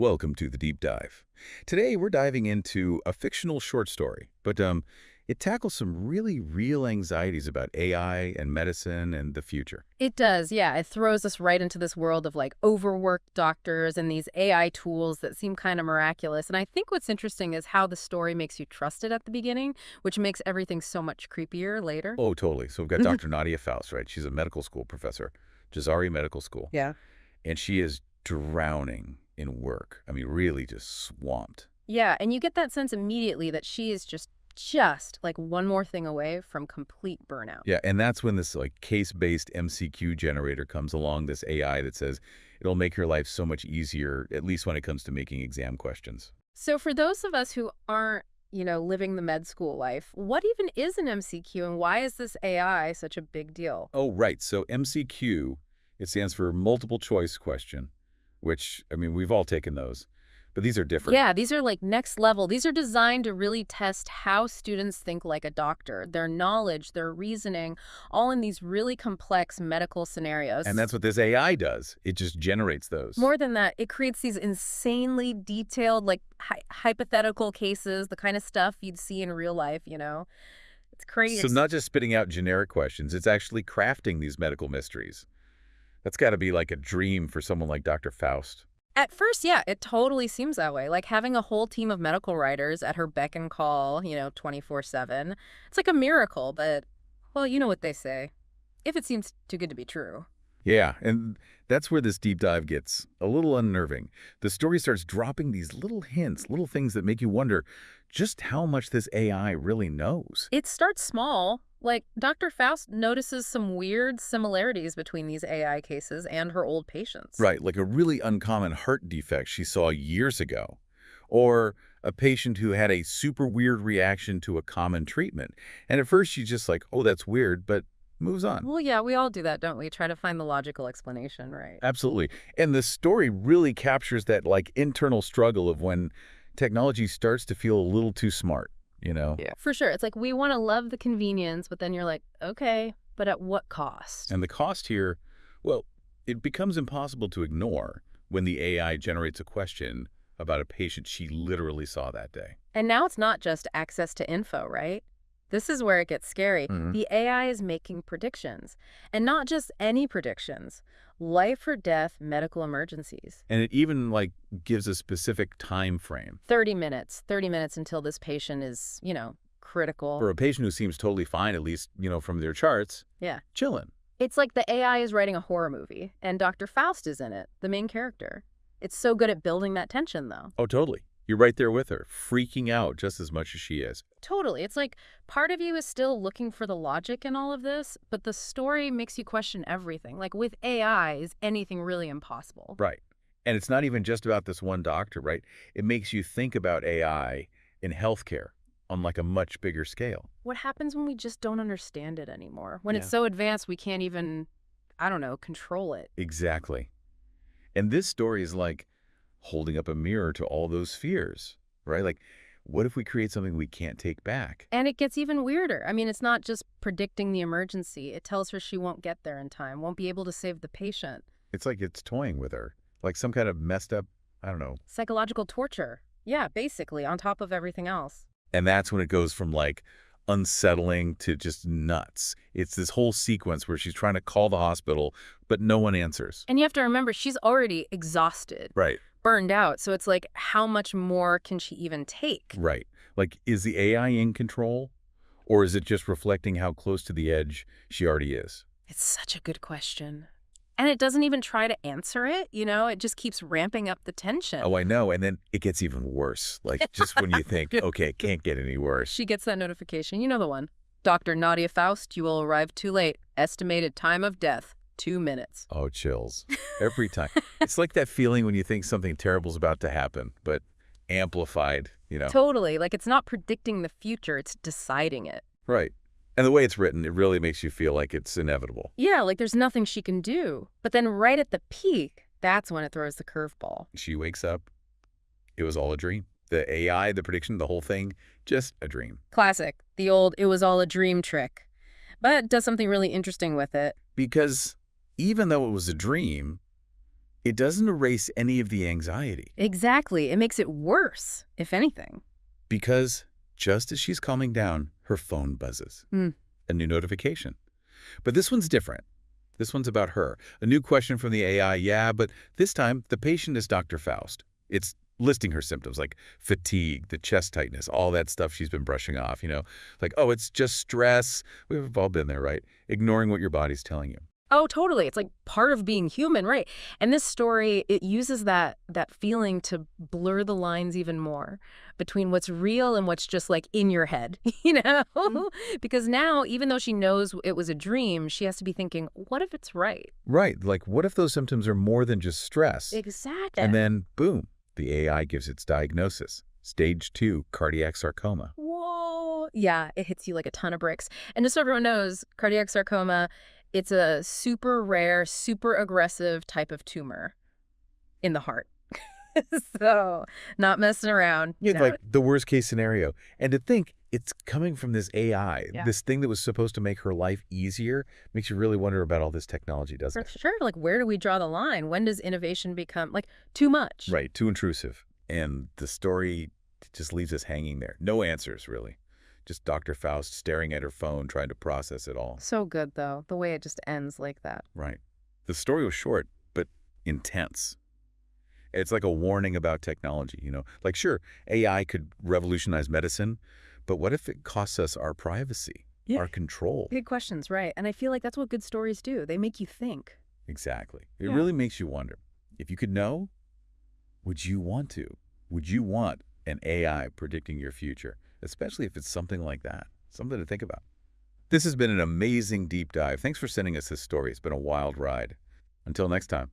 Welcome to the Deep Dive. Today we're diving into a fictional short story, but it tackles some really real anxieties about AI and medicine and the future. It does, yeah. It throws us right into this world of like overworked doctors and these AI tools that seem kind of miraculous. And I think what's interesting is how the story makes you trust it at the beginning, which makes everything so much creepier later. Oh, totally. So we've got Dr. Nadia Faust, right? She's a medical school professor, Jazari Medical School, Yeah. and she is drowning in work. I mean, really just swamped. Yeah, and you get that sense immediately that she is just like one more thing away from complete burnout. Yeah, and that's when this like case-based MCQ generator comes along, this AI that says it'll make your life so much easier, at least when it comes to making exam questions. So for those of us who aren't, living the med school life, what even is an MCQ and why is this AI such a big deal? Oh, right. So MCQ, it stands for multiple choice question, which, I mean, we've all taken those, but these are different. Yeah, these are like next level. These are designed to really test how students think like a doctor, their knowledge, their reasoning, all in these really complex medical scenarios. And that's what this AI does. It just generates those. More than that, it creates these insanely detailed, like hypothetical cases, the kind of stuff you'd see in real life. It's crazy. So not just spitting out generic questions, it's actually crafting these medical mysteries. That's got to be like a dream for someone like Dr. Faust. At first, yeah, it totally seems that way. Like having a whole team of medical writers at her beck and call, 24/7. It's like a miracle, but, well, you know what they say. If it seems too good to be true. Yeah, and that's where this deep dive gets a little unnerving. The story starts dropping these little hints, little things that make you wonder just how much this AI really knows. It starts small. Like, Dr. Faust notices some weird similarities between these AI cases and her old patients. Right, like a really uncommon heart defect she saw years ago. Or a patient who had a super weird reaction to a common treatment. And at first she's just like, oh, that's weird, but moves on. Well, yeah, we all do that, don't we? Try to find the logical explanation, right? Absolutely. And the story really captures that like internal struggle of when technology starts to feel a little too smart, you know? Yeah. For sure. It's like we want to love the convenience, but then you're like, okay, but at what cost? And the cost here, well, it becomes impossible to ignore when the AI generates a question about a patient she literally saw that day. And now it's not just access to info, right? This is where it gets scary. The AI is making predictions, and not just any predictions, life or death medical emergencies. And it even like gives a specific time frame. 30 minutes until this patient is, critical. For a patient who seems totally fine, at least, from their charts, Yeah. chilling. It's like the AI is writing a horror movie, and Dr. Faust is in it, the main character. It's so good at building that tension, though. Oh, totally. You're right there with her, freaking out just as much as she is. Totally. It's like part of you is still looking for the logic in all of this, but the story makes you question everything. Like with AI, is anything really impossible? Right. And it's not even just about this one doctor, right? It makes you think about AI in healthcare on like a much bigger scale. What happens when we just don't understand it anymore? When Yeah. it's so advanced we can't even, I don't know, control it. Exactly. And this story is like holding up a mirror to all those fears, right? Like, what if we create something we can't take back? And it gets even weirder. I mean, it's not just predicting the emergency. It tells her she won't get there in time, won't be able to save the patient. It's like it's toying with her, like some kind of messed up, I don't know. Psychological torture. Yeah, basically, on top of everything else. And that's when it goes from like unsettling to just nuts. It's this whole sequence where she's trying to call the hospital, but no one answers. And you have to remember, she's already exhausted. Right. Burned out. So it's like, how much more can she even take? Right. Like, is the AI in control? Or is it just reflecting how close to the edge she already is? It's such a good question. And it doesn't even try to answer it, it just keeps ramping up the tension. Oh, I know. And then it gets even worse. Like, just when you think, okay, it can't get any worse. She gets that notification. You know the one. Dr. Nadia Faust, you will arrive too late. Estimated time of death, 2 minutes. Oh, chills. Every time. It's like that feeling when you think something terrible is about to happen, but amplified, Totally. Like it's not predicting the future, it's deciding it. Right. And the way it's written, it really makes you feel like it's inevitable. Yeah, like there's nothing she can do. But then right at the peak, that's when it throws the curveball. She wakes up. It was all a dream. The AI, the prediction, the whole thing, just a dream. Classic. The old, it was all a dream trick. But it does something really interesting with it. Because even though it was a dream, It doesn't erase any of the anxiety Exactly. It makes it worse, if anything. because just as she's calming down, her phone buzzes. Hmm. A new notification. But this one's different. This one's about her. A new question from the AI, yeah, but this time the patient is Dr. Faust. It's listing her symptoms like fatigue, the chest tightness, all that stuff she's been brushing off, like, oh, it's just stress. We've all been there, right? Ignoring what your body's telling you. Oh, totally. It's like part of being human, right? And this story, it uses that feeling to blur the lines even more between what's real and what's just like in your head, you know? Because now, even though she knows it was a dream, she has to be thinking, what if it's right? Right, like what if those symptoms are more than just stress? Exactly. And then, boom, the AI gives its diagnosis. Stage 2, cardiac sarcoma. Whoa. Yeah, it hits you like a ton of bricks. And just so everyone knows, cardiac sarcoma, it's a super rare, super aggressive type of tumor in the heart. So, not messing around. Yeah, No. like the worst case scenario. And to think it's coming from this AI, Yeah. this thing that was supposed to make her life easier, makes you really wonder about all this technology, doesn't For it? sure. Like, where do we draw the line? When does innovation become, like, too much? Right, too intrusive. And the story just leaves us hanging there. No answers, really. Just Dr. Faust staring at her phone, trying to process it all. So good, though, the way it just ends like that. Right. The story was short, but intense. It's like a warning about technology. Like, sure, AI could revolutionize medicine, but what if it costs us our privacy, Yeah. our control? Big questions, right. And I feel like that's what good stories do. They make you think. Exactly. It Yeah. really makes you wonder. If you could know, would you want to? Would you want an AI predicting your future, especially if it's something like that? Something to think about. This has been an amazing deep dive. Thanks for sending us this story. It's been a wild ride. Until next time.